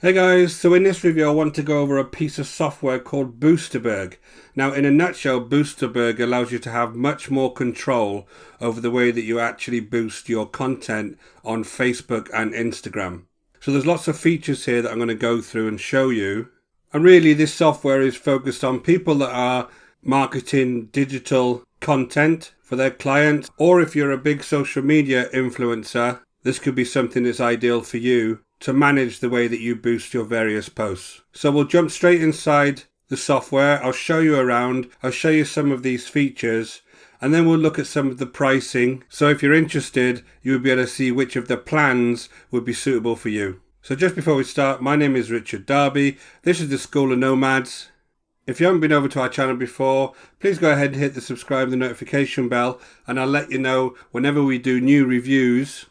Hey guys, so in this review I want to go over a piece of software called Boosterberg. Now in a nutshell, Boosterberg allows you to have much more control over the way that you actually boost your content on Facebook and Instagram. So there's lots of features here that I'm going to go through and show you. And really this software is focused on people that are marketing digital content for their clients, or if you're a big social media influencer, this could be something that's ideal for you to manage the way that you boost your various posts. So we'll jump straight inside the software. I'll show you around. I'll show you some of these features and then we'll look at some of the pricing. So if you're interested, you'll be able to see which of the plans would be suitable for you. So just before we start, my name is Richard Darby. This is the School of Nomads. If you haven't been over to our channel before, please go ahead and hit the subscribe and the notification bell and I'll let you know whenever we do new reviews.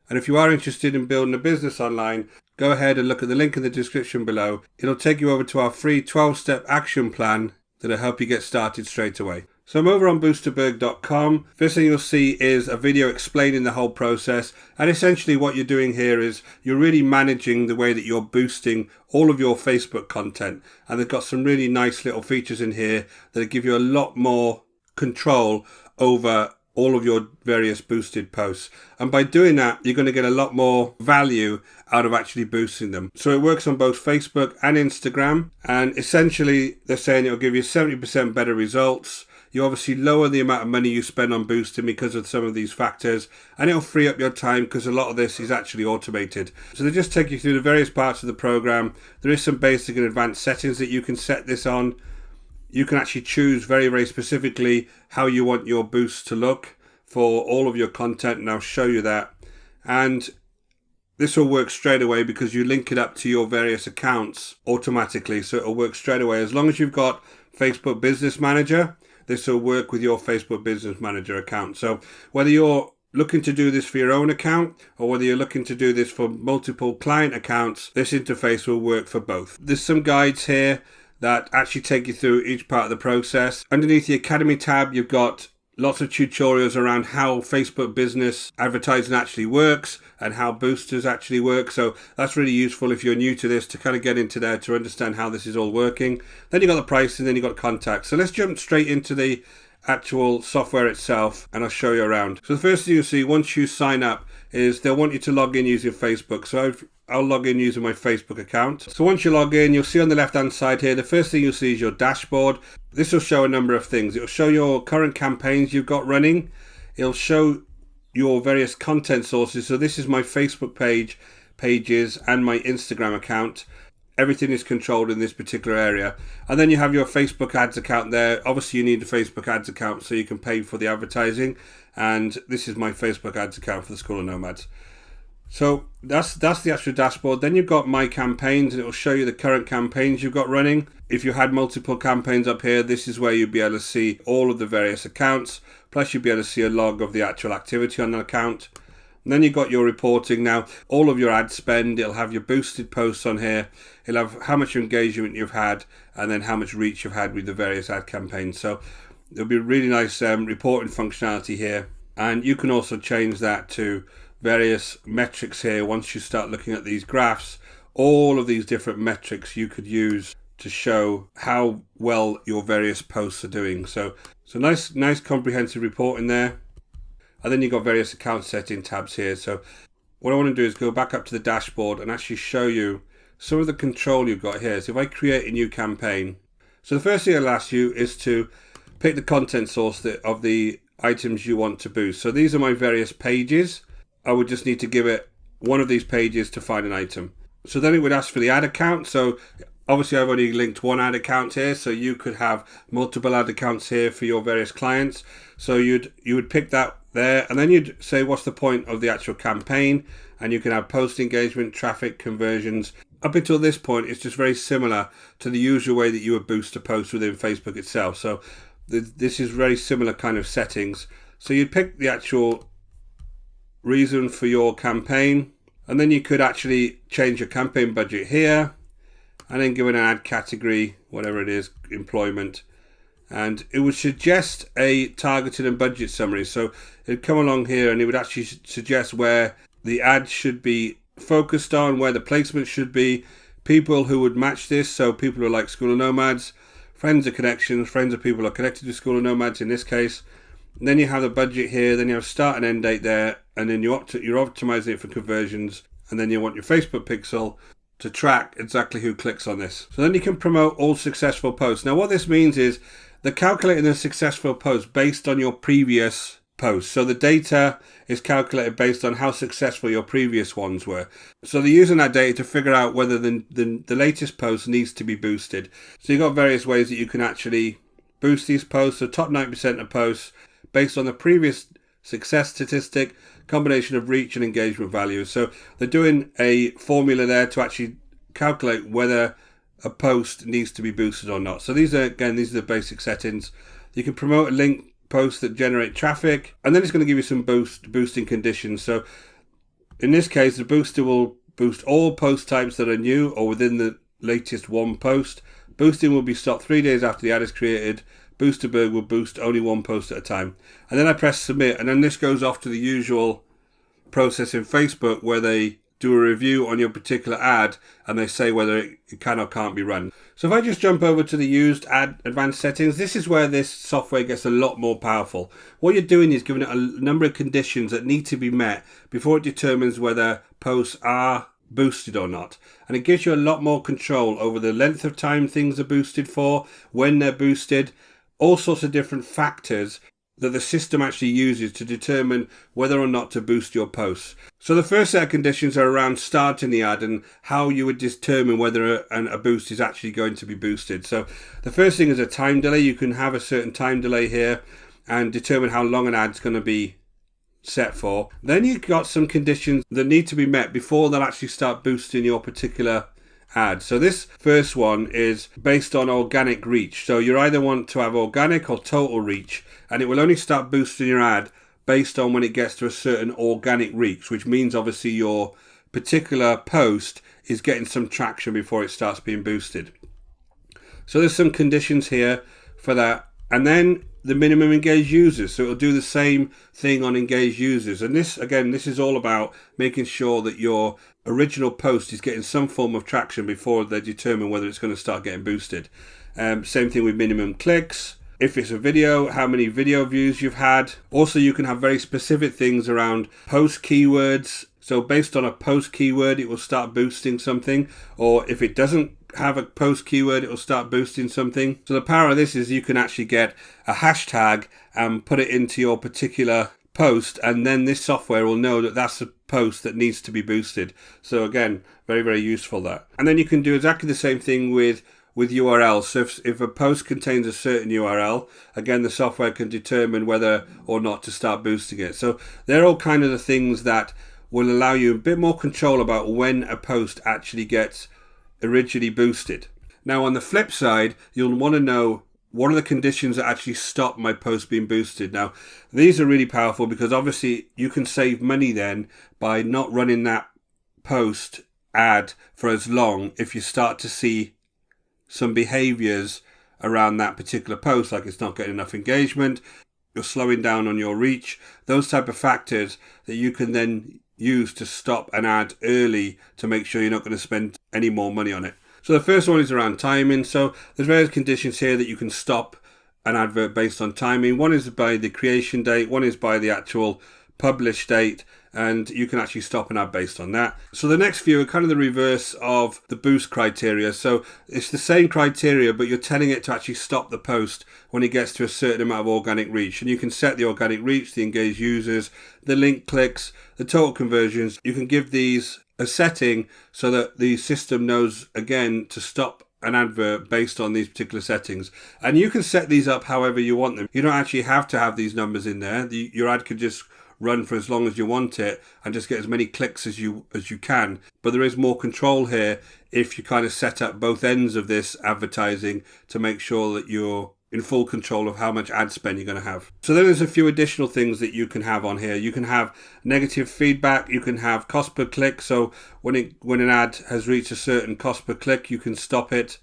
And if you are interested in building a business online, go ahead and look at the link in the description below. It'll take you over to our free 12-step action plan that'll help you get started straight away. So I'm over on boosterberg.com. First thing you'll see is a video explaining the whole process. And essentially what you're doing here is you're really managing the way that you're boosting all of your Facebook content. And they've got some really nice little features in here that give you a lot more control over all of your various boosted posts. And by doing that, you're going to get a lot more value out of actually boosting them. So it works on both Facebook and Instagram. And essentially, they're saying it'll give you 70% better results. You obviously lower the amount of money you spend on boosting because of some of these factors. And it'll free up your time because a lot of this is actually automated. So they just take you through the various parts of the program. There is some basic and advanced settings that you can set this on. You can actually choose very, very specifically how you want your boost to look for all of your content, and I'll show you that. And this will work straight away because you link it up to your various accounts automatically. So it'll work straight away. As long as you've got Facebook Business Manager, this will work with your Facebook Business Manager account. So whether you're looking to do this for your own account or whether you're looking to do this for multiple client accounts, this interface will work for both. There's some guides here that actually take you through each part of the process. Underneath the Academy tab, you've got lots of tutorials around how Facebook business advertising actually works and how boosters actually work. So that's really useful if you're new to this to kind of get into there to understand how this is all working. Then you've got the pricing, then you've got contacts. So let's jump straight into the actual software itself and I'll show you around. So the first thing you'll see once you sign up is they'll want you to log in using Facebook. So I'll log in using my Facebook account. So once you log in, you'll see on the left hand side here, the first thing you'll see is your dashboard. This will show a number of things. It'll show your current campaigns you've got running. It'll show your various content sources. So this is my Facebook pages and my Instagram account. Everything is controlled in this particular area. And then you have your Facebook ads account there. Obviously you need a Facebook ads account so you can pay for the advertising. And this is my Facebook ads account for the School of Nomads. So that's the actual dashboard. Then you've got my campaigns and it will show you the current campaigns you've got running. If you had multiple campaigns up here, this is where you'll be able to see all of the various accounts. Plus you'll be able to see a log of the actual activity on an account. And then you've got your reporting. Now, all of your ad spend, it'll have your boosted posts on here. It'll have how much engagement you've had and then how much reach you've had with the various ad campaigns. So there'll be a really nice reporting functionality here. And you can also change that to various metrics here. Once you start looking at these graphs, all of these different metrics you could use to show how well your various posts are doing. So nice comprehensive reporting there. And then you've got various account setting tabs here. So what I want to do is go back up to the dashboard and actually show you some of the control you've got here. So if I create a new campaign, so the first thing I'll ask you is to pick the content source of the items you want to boost. So these are my various pages. I would just need to give it one of these pages to find an item. So then it would ask for the ad account. So obviously I've only linked one ad account here, so you could have multiple ad accounts here for your various clients. So you would pick that there and then you'd say what's the point of the actual campaign, and you can have post engagement, traffic, conversions. Up until this point it's just very similar to the usual way that you would boost a post within Facebook itself. So this is very similar kind of settings. So you'd pick the actual reason for your campaign and then you could actually change your campaign budget here and then give it an ad category, whatever it is, employment, and it would suggest a targeted and budget summary. So it'd come along here and it would actually suggest where the ad should be focused on, where the placement should be, people who would match this. So people who are like School of Nomads, friends of connections, friends of people who are connected to School of Nomads in this case. And then you have the budget here, then you have start and end date there, and then you're optimizing it for conversions, and then you want your Facebook pixel to track exactly who clicks on this. So then you can promote all successful posts. Now what this means is they're calculating a successful post based on your previous posts. So the data is calculated based on how successful your previous ones were. So they're using that data to figure out whether the latest post needs to be boosted. So you've got various ways that you can actually boost these posts. So top 90% of posts based on the previous success statistic, combination of reach and engagement values. So they're doing a formula there to actually calculate whether a post needs to be boosted or not. So these are the basic settings. You can promote a link posts that generate traffic, and then it's going to give you some boosting conditions. So in this case, the booster will boost all post types that are new or within the latest one post. Boosting will be stopped 3 days after the ad is created. Boosterberg will boost only one post at a time. And then I press submit, and then this goes off to the usual process in Facebook where they do a review on your particular ad and they say whether it can or can't be run. So if I just jump over to the used ad advanced settings, this is where this software gets a lot more powerful. What you're doing is giving it a number of conditions that need to be met before it determines whether posts are boosted or not. And it gives you a lot more control over the length of time things are boosted for, when they're boosted, all sorts of different factors that the system actually uses to determine whether or not to boost your posts. So the first set of conditions are around starting the ad and how you would determine whether a boost is actually going to be boosted. So the first thing is a time delay. You can have a certain time delay here and determine how long an ad's going to be set for. Then you've got some conditions that need to be met before they'll actually start boosting your particular ad. So this first one is based on organic reach. So you either want to have organic or total reach, and it will only start boosting your ad based on when it gets to a certain organic reach, which means obviously your particular post is getting some traction before it starts being boosted. So there's some conditions here for that. And then the minimum engaged users. So it'll do the same thing on engaged users. And this, again, this is all about making sure that your original post is getting some form of traction before they determine whether it's going to start getting boosted. Same thing with minimum clicks. If it's a video, how many video views you've had. Also, you can have very specific things around post keywords. So based on a post keyword, it will start boosting something. Or if it doesn't have a post keyword, it will start boosting something. So the power of this is you can actually get a hashtag and put it into your particular post, and then this software will know that that's a post that needs to be boosted. So again, very, very useful that. And then you can do exactly the same thing with URLs. So if a post contains a certain URL, again, the software can determine whether or not to start boosting it. So they're all kind of the things that will allow you a bit more control about when a post actually gets originally boosted. Now on the flip side, you'll want to know what are the conditions that actually stop my post being boosted. Now these are really powerful because obviously you can save money then by not running that post ad for as long if you start to see some behaviors around that particular post, like it's not getting enough engagement, you're slowing down on your reach, those type of factors that you can then use to stop an ad early to make sure you're not going to spend any more money on it. So the first one is around timing. So there's various conditions here that you can stop an advert based on timing. One is by the creation date, one is by the actual publish date, and you can actually stop an ad based on that. So the next few are kind of the reverse of the boost criteria. So it's the same criteria, but you're telling it to actually stop the post when it gets to a certain amount of organic reach. And you can set the organic reach, the engaged users, the link clicks, the total conversions. You can give these a setting so that the system knows, again, to stop an advert based on these particular settings. And you can set these up however you want them. You don't actually have to have these numbers in there. Your ad could just run for as long as you want it and just get as many clicks as you can. But there is more control here if you kind of set up both ends of this advertising to make sure that you're in full control of how much ad spend you're going to have. So then there's a few additional things that you can have on here. You can have negative feedback. You can have cost per click. So when an ad has reached a certain cost per click, you can stop it.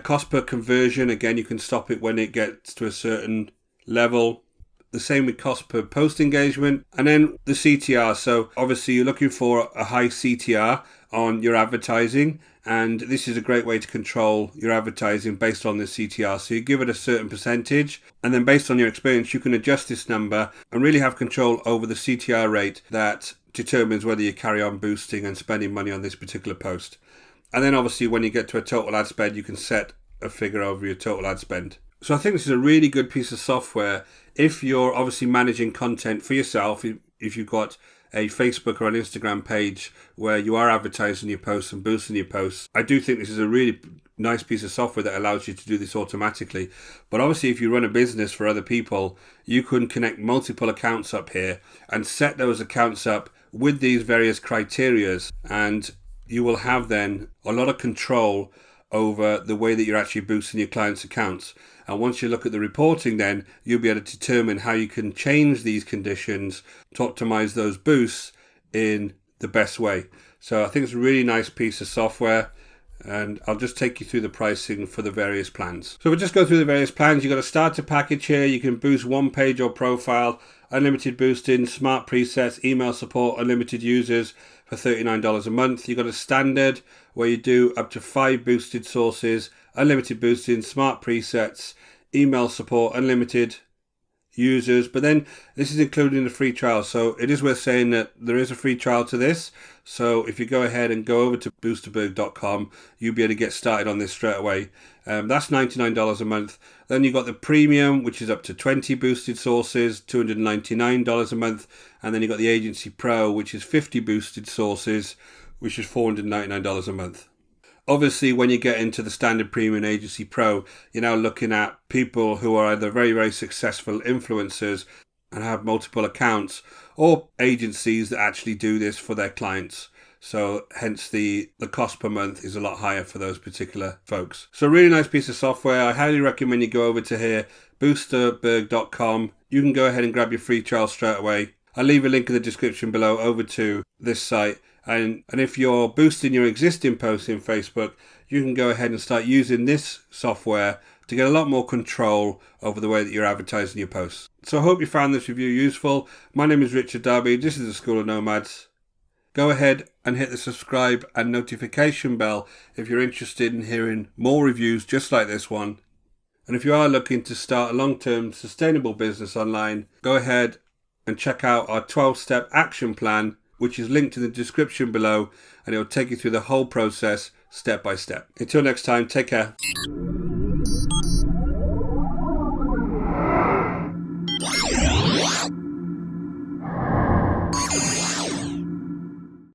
Cost per conversion, again, you can stop it when it gets to a certain level. The same with cost per post engagement. And then the CTR. So obviously you're looking for a high CTR on your advertising, and this is a great way to control your advertising based on the CTR. So you give it a certain percentage, and then based on your experience, you can adjust this number and really have control over the CTR rate that determines whether you carry on boosting and spending money on this particular post. And then obviously when you get to a total ad spend, you can set a figure over your total ad spend. So I think this is a really good piece of software if you're obviously managing content for yourself, if you've got a Facebook or an Instagram page where you are advertising your posts and boosting your posts. I do think this is a really nice piece of software that allows you to do this automatically. But obviously if you run a business for other people, you can connect multiple accounts up here and set those accounts up with these various criterias, and you will have then a lot of control over the way that you're actually boosting your clients' accounts. And once you look at the reporting, then you'll be able to determine how you can change these conditions to optimize those boosts in the best way. So I think it's a really nice piece of software, and I'll just take you through the pricing for the various plans. So we'll just go through the various plans. You've got a starter package here. You can boost one page or profile, unlimited boosting, smart presets, email support, unlimited users for $39 a month. You've got a standard where you do up to 5 boosted sources, unlimited boosting, smart presets, email support, unlimited users. But then this is including the free trial. So it is worth saying that there is a free trial to this. So if you go ahead and go over to boosterberg.com, you'll be able to get started on this straight away. That's $99 a month. Then you've got the premium, which is up to 20 boosted sources, $299 a month. And then you've got the agency pro, which is 50 boosted sources, which is $499 a month. Obviously, when you get into the standard premium agency pro, you're now looking at people who are either very, very successful influencers and have multiple accounts, or agencies that actually do this for their clients. So hence the cost per month is a lot higher for those particular folks. So really nice piece of software. I highly recommend you go over to here, boosterberg.com. You can go ahead and grab your free trial straight away. I'll leave a link in the description below over to this site. And if you're boosting your existing posts in Facebook, you can go ahead and start using this software to get a lot more control over the way that you're advertising your posts. So I hope you found this review useful. My name is Richard Darby. This is the School of Nomads. Go ahead and hit the subscribe and notification bell if you're interested in hearing more reviews just like this one. And if you are looking to start a long-term sustainable business online, go ahead and check out our 12-step action plan, which is linked in the description below, and it will take you through the whole process step by step. Until next time, take care.